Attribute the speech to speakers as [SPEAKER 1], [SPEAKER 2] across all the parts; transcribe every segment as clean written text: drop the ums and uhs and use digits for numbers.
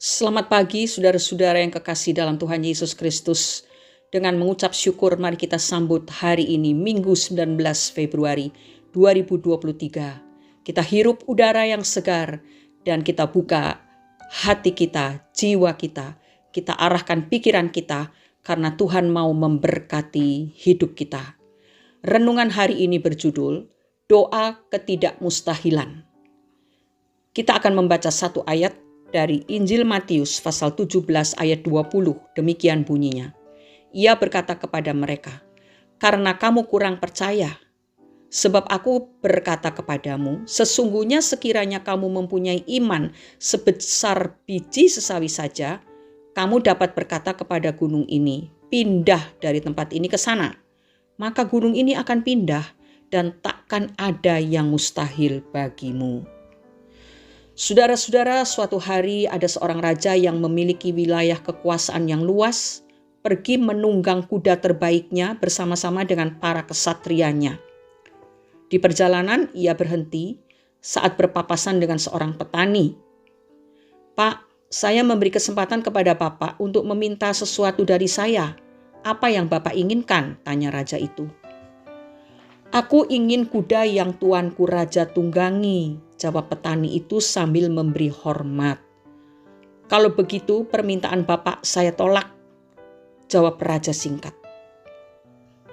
[SPEAKER 1] Selamat pagi saudara-saudara yang kekasih dalam Tuhan Yesus Kristus. Dengan mengucap syukur mari kita sambut hari ini Minggu 19 Februari 2023. Kita hirup udara yang segar dan kita buka hati kita, jiwa kita. Kita arahkan pikiran kita karena Tuhan mau memberkati hidup kita. Renungan hari ini berjudul Doa Ketidakmustahilan. Kita akan membaca satu ayat dari Injil Matius pasal 17 ayat 20, demikian bunyinya. Ia berkata kepada mereka, "Karena kamu kurang percaya, sebab aku berkata kepadamu, sesungguhnya sekiranya kamu mempunyai iman sebesar biji sesawi saja, kamu dapat berkata kepada gunung ini, pindah dari tempat ini ke sana. Maka gunung ini akan pindah dan takkan ada yang mustahil bagimu." Saudara-saudara, suatu hari ada seorang raja yang memiliki wilayah kekuasaan yang luas, pergi menunggang kuda terbaiknya bersama-sama dengan para kesatrianya. Di perjalanan ia berhenti saat berpapasan dengan seorang petani. "Pak, saya memberi kesempatan kepada Bapak untuk meminta sesuatu dari saya. Apa yang Bapak inginkan?" tanya raja itu. "Aku ingin kuda yang tuanku raja tunggangi," jawab petani itu sambil memberi hormat. "Kalau begitu permintaan Bapak saya tolak," jawab raja singkat.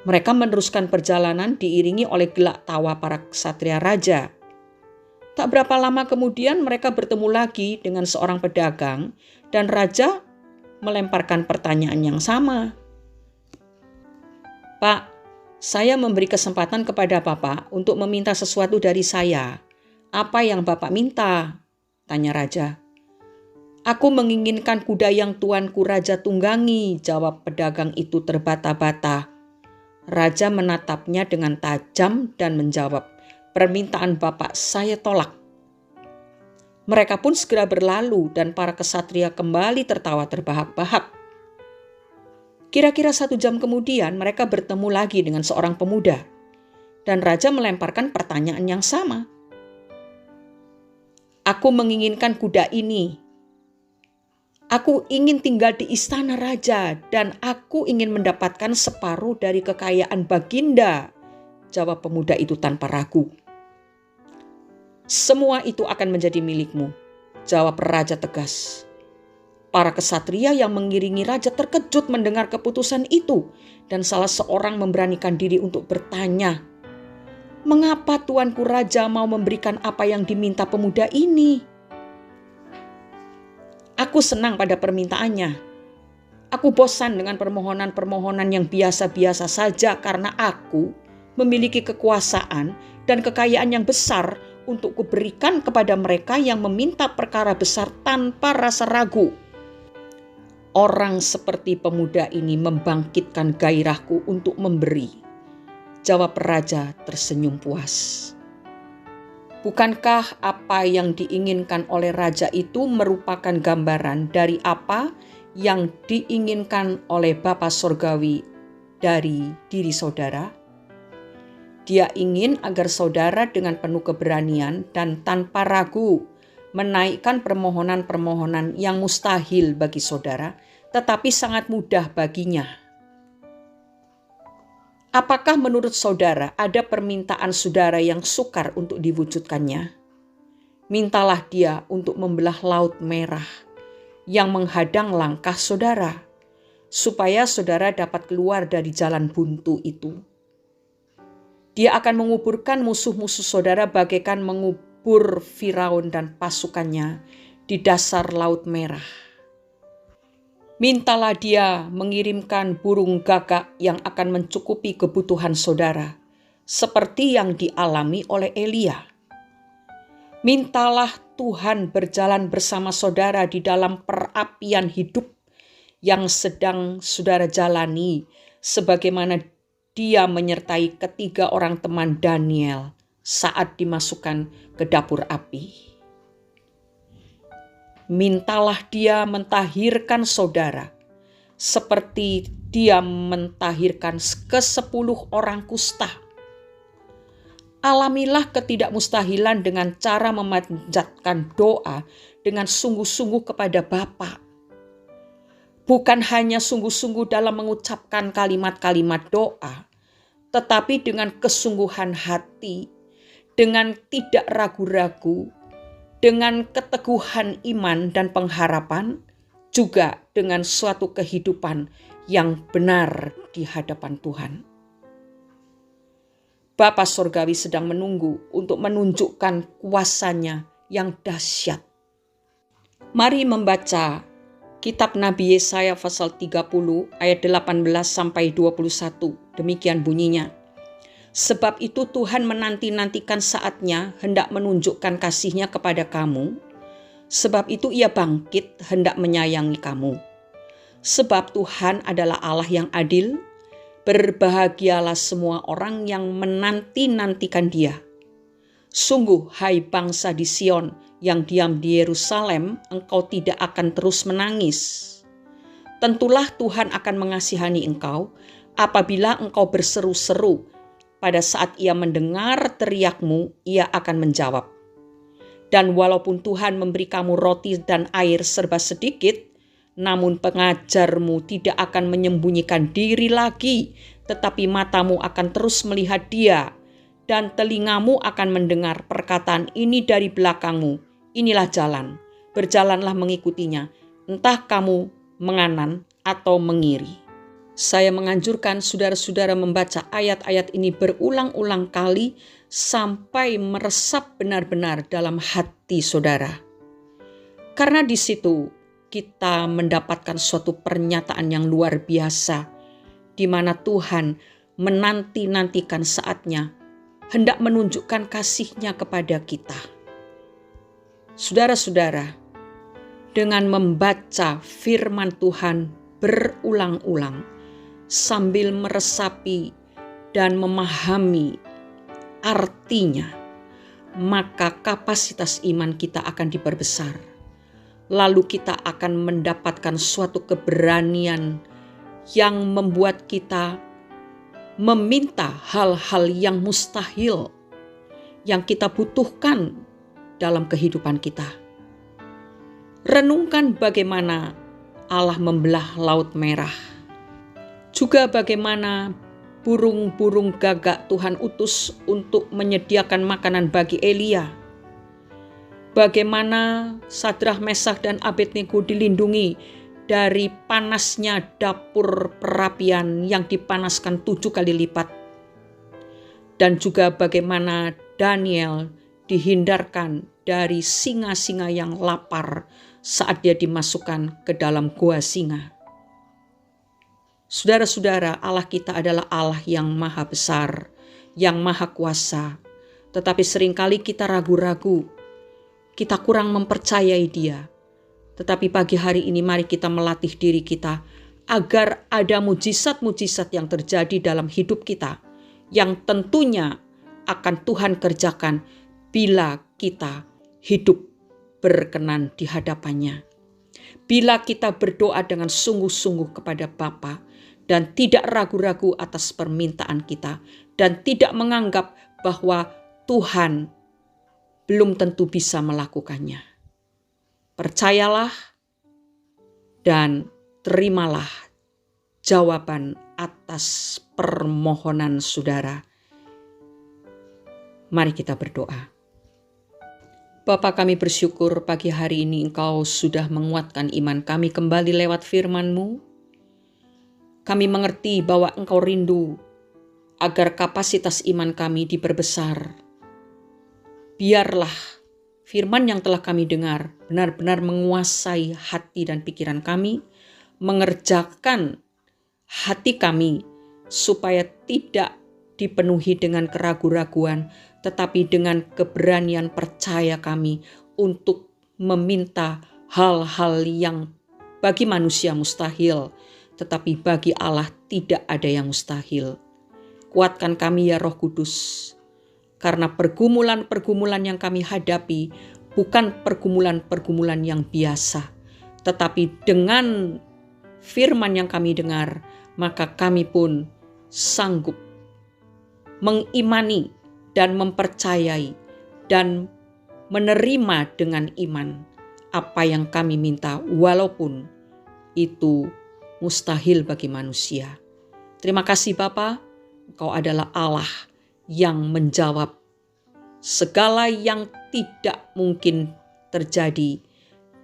[SPEAKER 1] Mereka meneruskan perjalanan diiringi oleh gelak tawa para ksatria raja. Tak berapa lama kemudian mereka bertemu lagi dengan seorang pedagang dan raja melemparkan pertanyaan yang sama. "Pak, saya memberi kesempatan kepada Bapak untuk meminta sesuatu dari saya. Apa yang Bapak minta?" tanya raja. "Aku menginginkan kuda yang tuanku raja tunggangi," jawab pedagang itu terbata-bata. Raja menatapnya dengan tajam dan menjawab, "Permintaan Bapak saya tolak." Mereka pun segera berlalu dan para kesatria kembali tertawa terbahak-bahak. Kira-kira 1 jam kemudian mereka bertemu lagi dengan seorang pemuda. Dan raja melemparkan pertanyaan yang sama. "Aku menginginkan kuda ini. Aku ingin tinggal di istana raja dan aku ingin mendapatkan separuh dari kekayaan baginda," jawab pemuda itu tanpa ragu. "Semua itu akan menjadi milikmu," jawab raja tegas. Para kesatria yang mengiringi raja terkejut mendengar keputusan itu dan salah seorang memberanikan diri untuk bertanya, "Mengapa tuanku raja mau memberikan apa yang diminta pemuda ini? Aku senang pada permintaannya. Aku bosan dengan permohonan-permohonan yang biasa-biasa saja karena aku memiliki kekuasaan dan kekayaan yang besar untuk kuberikan kepada mereka yang meminta perkara besar tanpa rasa ragu." Orang seperti pemuda ini membangkitkan gairahku untuk memberi, jawab raja tersenyum puas. Bukankah apa yang diinginkan oleh raja itu merupakan gambaran dari apa yang diinginkan oleh Bapa Sorgawi dari diri saudara? Dia ingin agar saudara dengan penuh keberanian dan tanpa ragu menaikkan permohonan-permohonan yang mustahil bagi saudara, tetapi sangat mudah baginya. Apakah menurut saudara ada permintaan saudara yang sukar untuk diwujudkannya? Mintalah dia untuk membelah Laut Merah yang menghadang langkah saudara, supaya saudara dapat keluar dari jalan buntu itu. Dia akan menguburkan musuh-musuh saudara bagaikan mengubur Firaun dan pasukannya di dasar Laut Merah. Mintalah dia mengirimkan burung gagak yang akan mencukupi kebutuhan saudara, seperti yang dialami oleh Elia. Mintalah Tuhan berjalan bersama saudara di dalam perapian hidup yang sedang saudara jalani, sebagaimana dia menyertai ketiga orang teman Daniel saat dimasukkan ke dapur api. Mintalah dia mentahirkan saudara, seperti dia mentahirkan ke-10 orang kusta. Alamilah ketidakmustahilan dengan cara memanjatkan doa dengan sungguh-sungguh kepada Bapa. Bukan hanya sungguh-sungguh dalam mengucapkan kalimat-kalimat doa, tetapi dengan kesungguhan hati, dengan tidak ragu-ragu, dengan keteguhan iman dan pengharapan, juga dengan suatu kehidupan yang benar di hadapan Tuhan. Bapa Sorgawi sedang menunggu untuk menunjukkan kuasa-Nya yang dahsyat. Mari membaca Kitab Nabi Yesaya pasal 30 ayat 18 sampai 21. Demikian bunyinya. Sebab itu Tuhan menanti-nantikan saatnya hendak menunjukkan kasih-Nya kepada kamu. Sebab itu Ia bangkit hendak menyayangi kamu. Sebab Tuhan adalah Allah yang adil. Berbahagialah semua orang yang menanti-nantikan Dia. Sungguh, hai bangsa di Sion yang diam di Yerusalem, engkau tidak akan terus menangis. Tentulah Tuhan akan mengasihani engkau apabila engkau berseru-seru. Pada saat Ia mendengar teriakmu, Ia akan menjawab. Dan walaupun Tuhan memberi kamu roti dan air serba sedikit, namun pengajarmu tidak akan menyembunyikan diri lagi, tetapi matamu akan terus melihat Dia, dan telingamu akan mendengar perkataan ini dari belakangmu. Inilah jalan, berjalanlah mengikutinya, entah kamu menganan atau mengiri. Saya menganjurkan saudara-saudara membaca ayat-ayat ini berulang-ulang kali sampai meresap benar-benar dalam hati saudara. Karena di situ kita mendapatkan suatu pernyataan yang luar biasa, di mana Tuhan menanti-nantikan saatnya hendak menunjukkan kasih-Nya kepada kita. Saudara-saudara, dengan membaca firman Tuhan berulang-ulang sambil meresapi dan memahami artinya, maka kapasitas iman kita akan diperbesar. Lalu kita akan mendapatkan suatu keberanian yang membuat kita meminta hal-hal yang mustahil yang kita butuhkan dalam kehidupan kita. Renungkan bagaimana Allah membelah Laut Merah. Juga bagaimana burung-burung gagak Tuhan utus untuk menyediakan makanan bagi Elia. Bagaimana Sadrah, Mesakh, dan Abednego dilindungi dari panasnya dapur perapian yang dipanaskan 7 kali lipat. Dan juga bagaimana Daniel dihindarkan dari singa-singa yang lapar saat dia dimasukkan ke dalam gua singa. Saudara-saudara, Allah kita adalah Allah yang maha besar, yang maha kuasa. Tetapi seringkali kita ragu-ragu, kita kurang mempercayai Dia. Tetapi pagi hari ini mari kita melatih diri kita agar ada mujizat-mujizat yang terjadi dalam hidup kita, yang tentunya akan Tuhan kerjakan bila kita hidup berkenan di hadapan-Nya. Bila kita berdoa dengan sungguh-sungguh kepada Bapa dan tidak ragu-ragu atas permintaan kita dan tidak menganggap bahwa Tuhan belum tentu bisa melakukannya. Percayalah dan terimalah jawaban atas permohonan saudara. Mari kita berdoa. Bapa, kami bersyukur pagi hari ini Engkau sudah menguatkan iman kami kembali lewat firman-Mu. Kami mengerti bahwa Engkau rindu agar kapasitas iman kami diperbesar. Biarlah firman yang telah kami dengar benar-benar menguasai hati dan pikiran kami, mengerjakan hati kami supaya tidak dipenuhi dengan keraguan-raguan, tetapi dengan keberanian percaya kami untuk meminta hal-hal yang bagi manusia mustahil, tetapi bagi Allah tidak ada yang mustahil. Kuatkan kami ya Roh Kudus, karena pergumulan-pergumulan yang kami hadapi bukan pergumulan-pergumulan yang biasa, tetapi dengan firman yang kami dengar, maka kami pun sanggup mengimani dan mempercayai dan menerima dengan iman apa yang kami minta, walaupun itu mustahil bagi manusia. Terima kasih Bapa, Engkau adalah Allah yang menjawab segala yang tidak mungkin terjadi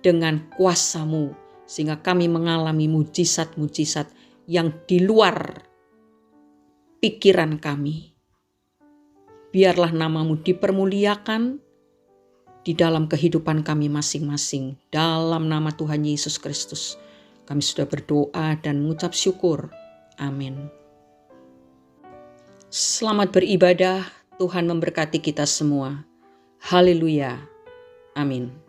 [SPEAKER 1] dengan kuasa-Mu, sehingga kami mengalami mujizat-mujizat yang di luar pikiran kami. Biarlah nama-Mu dipermuliakan di dalam kehidupan kami masing-masing. Dalam nama Tuhan Yesus Kristus, kami sudah berdoa dan mengucap syukur. Amin. Selamat beribadah. Tuhan memberkati kita semua. Haleluya. Amin.